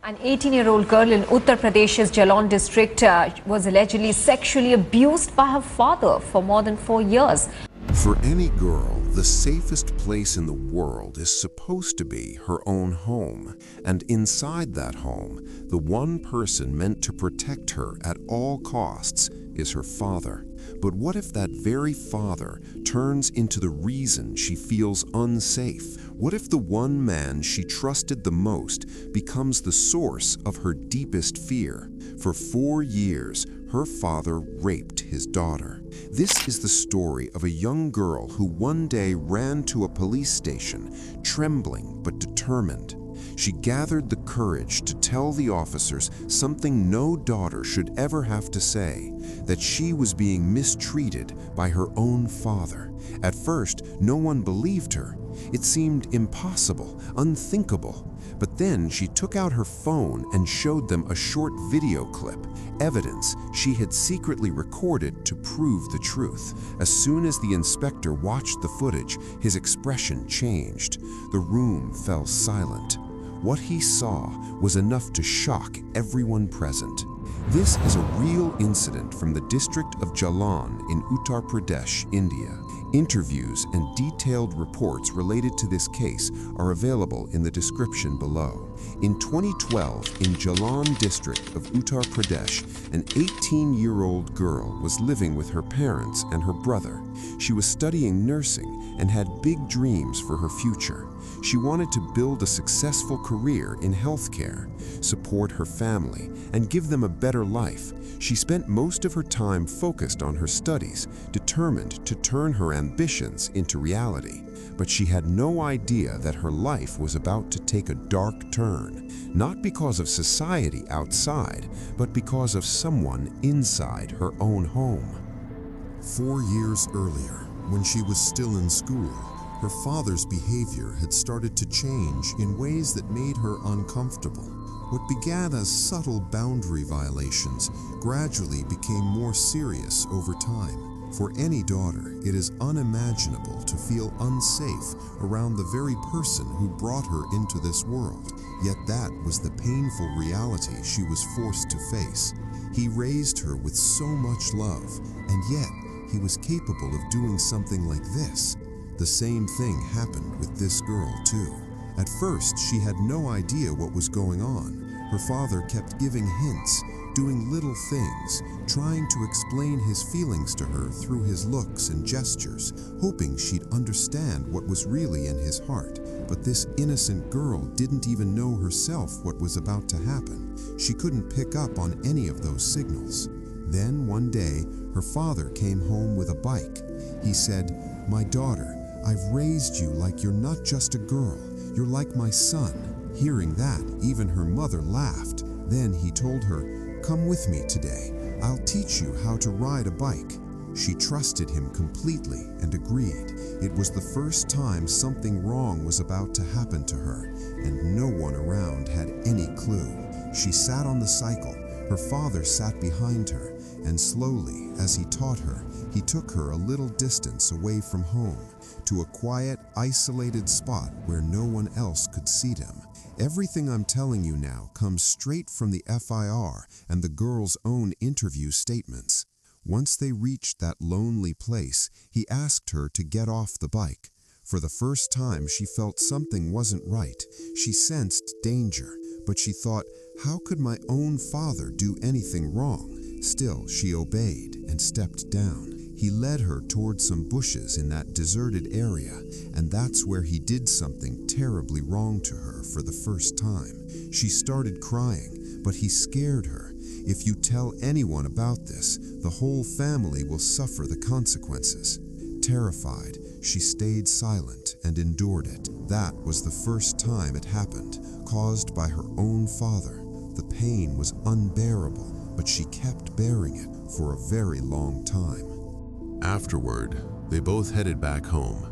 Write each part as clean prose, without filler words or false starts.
An 18-year-old girl in Uttar Pradesh's Jalan district was allegedly sexually abused by her father for more than 4 years. For any girl, the safest place in the world is supposed to be her own home. And inside that home, the one person meant to protect her at all costs is her father. But what if that very father turns into the reason she feels unsafe? What if the one man she trusted the most becomes the source of her deepest fear? For 4 years, her father raped his daughter. This is the story of a young girl who one day ran to a police station, trembling but determined. She gathered the courage to tell the officers something no daughter should ever have to say, that she was being mistreated by her own father. At first, no one believed her. It seemed impossible, unthinkable. But then she took out her phone and showed them a short video clip, evidence she had secretly recorded to prove the truth. As soon as the inspector watched the footage, his expression changed. The room fell silent. What he saw was enough to shock everyone present. This is a real incident from the district of Jalan in Uttar Pradesh, India. Interviews and detailed reports related to this case are available in the description below. In 2012, in Jalan district of Uttar Pradesh, an 18-year-old girl was living with her parents and her brother. She was studying nursing and had big dreams for her future. She wanted to build a successful career in healthcare, support her family, and give them a better life. She spent most of her time focused on her studies, determined to turn her ambitions into reality. But she had no idea that her life was about to take a dark turn, not because of society outside, but because of someone inside her own home. 4 years earlier, when she was still in school, her father's behavior had started to change in ways that made her uncomfortable. What began as subtle boundary violations gradually became more serious over time. For any daughter, it is unimaginable to feel unsafe around the very person who brought her into this world. Yet that was the painful reality she was forced to face. He raised her with so much love, and yet he was capable of doing something like this. The same thing happened with this girl too. At first, she had no idea what was going on. Her father kept giving hints, doing little things, trying to explain his feelings to her through his looks and gestures, hoping she'd understand what was really in his heart. But this innocent girl didn't even know herself what was about to happen. She couldn't pick up on any of those signals. Then one day, her father came home with a bike. He said, "My daughter, I've raised you like you're not just a girl, you're like my son." Hearing that, even her mother laughed. Then he told her, "Come with me today. I'll teach you how to ride a bike." She trusted him completely and agreed. It was the first time something wrong was about to happen to her, and no one around had any clue. She sat on the cycle. Her father sat behind her, and slowly, as he taught her, he took her a little distance away from home, to a quiet, isolated spot where no one else could see them. Everything I'm telling you now comes straight from the FIR and the girl's own interview statements. Once they reached that lonely place, he asked her to get off the bike. For the first time, she felt something wasn't right. She sensed danger, but she thought, how could my own father do anything wrong? Still, she obeyed and stepped down. He led her towards some bushes in that deserted area, and that's where he did something terribly wrong to her for the first time. She started crying, but he scared her. "If you tell anyone about this, the whole family will suffer the consequences." Terrified, she stayed silent and endured it. That was the first time it happened, caused by her own father. The pain was unbearable, but she kept bearing it for a very long time. Afterward, they both headed back home.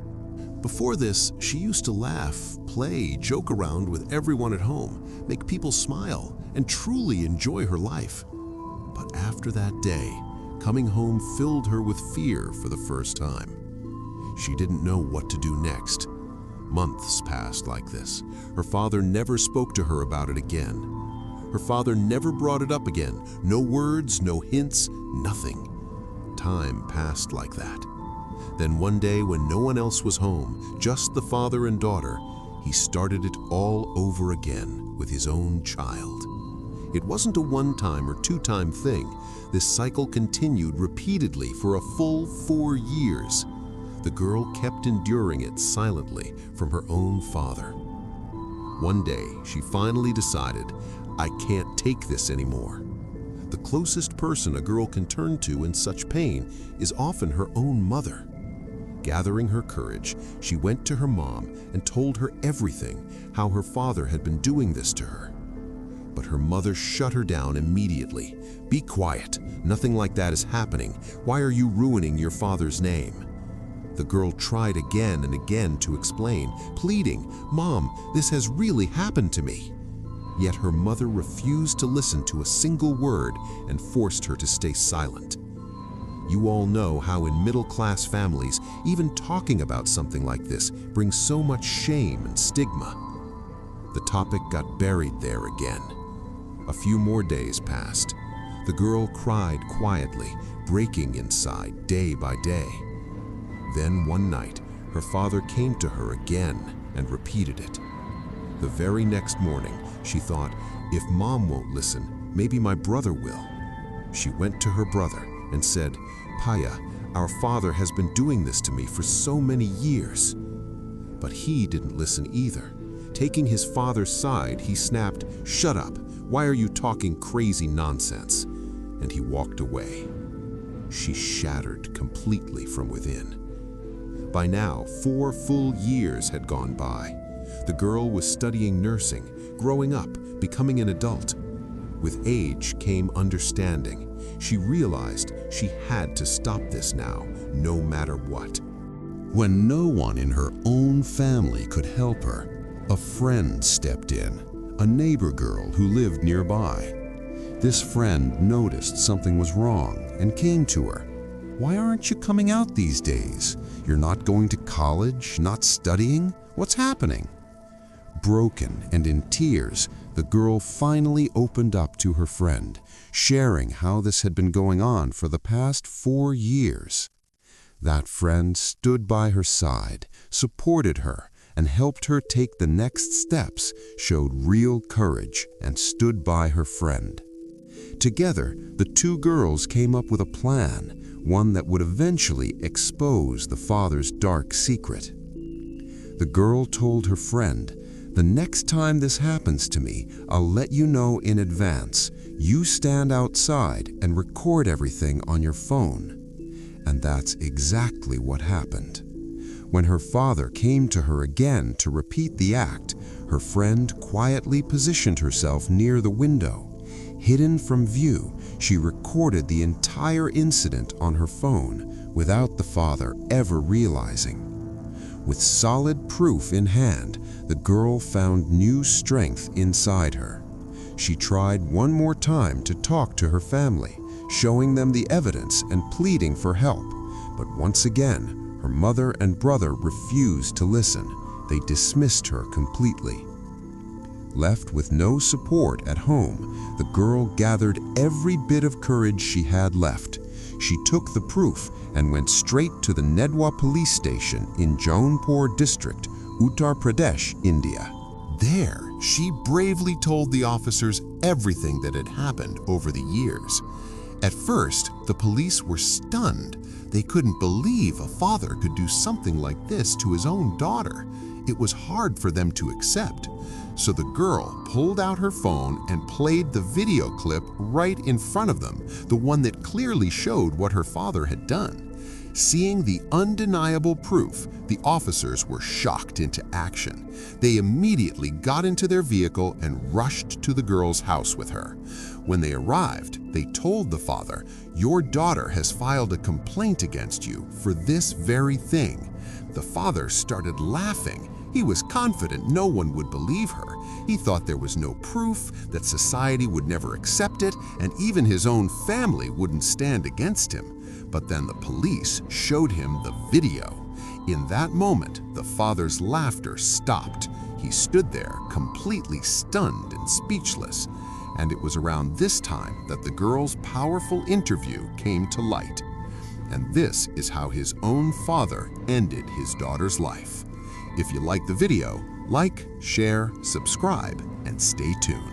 Before this, she used to laugh, play, joke around with everyone at home, make people smile, and truly enjoy her life. But after that day, coming home filled her with fear for the first time. She didn't know what to do next. Months passed like this. Her father never spoke to her about it again. Her father never brought it up again. No words, no hints, nothing. Time passed like that. Then one day when no one else was home, just the father and daughter, he started it all over again with his own child. It wasn't a one-time or two-time thing. This cycle continued repeatedly for a full 4 years. The girl kept enduring it silently from her own father. One day, she finally decided, I can't take this anymore. The closest person a girl can turn to in such pain is often her own mother. Gathering her courage, she went to her mom and told her everything, how her father had been doing this to her. But her mother shut her down immediately. Be quiet. Nothing like that is happening. Why are you ruining your father's name? The girl tried again and again to explain, pleading, Mom, this has really happened to me. Yet her mother refused to listen to a single word and forced her to stay silent. You all know how in middle-class families, even talking about something like this brings so much shame and stigma. The topic got buried there again. A few more days passed. The girl cried quietly, breaking inside day by day. Then one night, her father came to her again and repeated it. The very next morning, she thought, if Mom won't listen, maybe my brother will. She went to her brother and said, Paya, our father has been doing this to me for so many years. But he didn't listen either. Taking his father's side, he snapped, Shut up, why are you talking crazy nonsense? And he walked away. She shattered completely from within. By now, 4 full years had gone by. The girl was studying nursing, growing up, becoming an adult. With age came understanding. She realized she had to stop this now, no matter what. When no one in her own family could help her, a friend stepped in, a neighbor girl who lived nearby. This friend noticed something was wrong and came to her. Why aren't you coming out these days? You're not going to college, not studying? What's happening? Broken and in tears, the girl finally opened up to her friend, sharing how this had been going on for the past 4 years. That friend stood by her side, supported her, and helped her take the next steps, showed real courage, and stood by her friend. Together, the 2 girls came up with a plan, one that would eventually expose the father's dark secret. The girl told her friend, the next time this happens to me, I'll let you know in advance. You stand outside and record everything on your phone. And that's exactly what happened. When her father came to her again to repeat the act, her friend quietly positioned herself near the window. Hidden from view, she recorded the entire incident on her phone without the father ever realizing. With solid proof in hand, the girl found new strength inside her. She tried one more time to talk to her family, showing them the evidence and pleading for help. But once again, her mother and brother refused to listen. They dismissed her completely. Left with no support at home, the girl gathered every bit of courage she had left. She took the proof and went straight to the Nedwa police station in Jaunpur district, Uttar Pradesh, India. There, she bravely told the officers everything that had happened over the years. At first, the police were stunned. They couldn't believe a father could do something like this to his own daughter. It was hard for them to accept. So the girl pulled out her phone and played the video clip right in front of them, the one that clearly showed what her father had done. Seeing the undeniable proof, the officers were shocked into action. They immediately got into their vehicle and rushed to the girl's house with her. When they arrived, they told the father, "Your daughter has filed a complaint against you for this very thing." The father started laughing. He was confident no one would believe her. He thought there was no proof, that society would never accept it, and even his own family wouldn't stand against him. But then the police showed him the video. In that moment, the father's laughter stopped. He stood there completely stunned and speechless. And it was around this time that the girl's powerful interview came to light. And this is how his own father ended his daughter's life. If you like the video, like, share, subscribe, and stay tuned.